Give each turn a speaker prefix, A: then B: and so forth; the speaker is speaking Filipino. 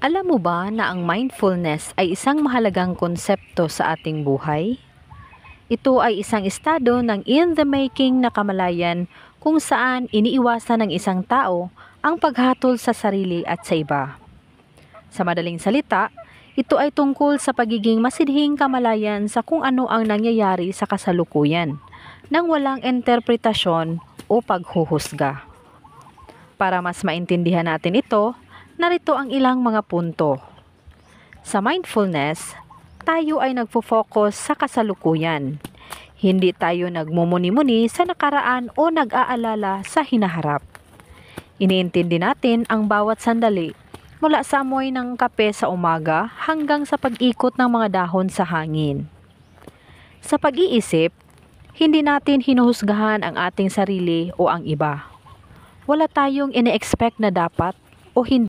A: Alam mo ba na ang mindfulness ay isang mahalagang konsepto sa ating buhay? Ito ay isang estado ng in the making na kamalayan kung saan iniiwasan ng isang tao ang paghatol sa sarili at sa iba. Sa madaling salita, ito ay tungkol sa pagiging masidhing kamalayan sa kung ano ang nangyayari sa kasalukuyan, nang walang interpretasyon o paghuhusga. Para mas maintindihan natin ito, narito ang ilang mga punto. Sa mindfulness, tayo ay nagfo-focus sa kasalukuyan. Hindi tayo nagmumuni-muni sa nakaraan o nag-aalala sa hinaharap. Iniintindi natin ang bawat sandali, mula sa amoy ng kape sa umaga hanggang sa pag-ikot ng mga dahon sa hangin. Sa pag-iisip, hindi natin hinuhusgahan ang ating sarili o ang iba. Wala tayong ine-expect na dapat o hindi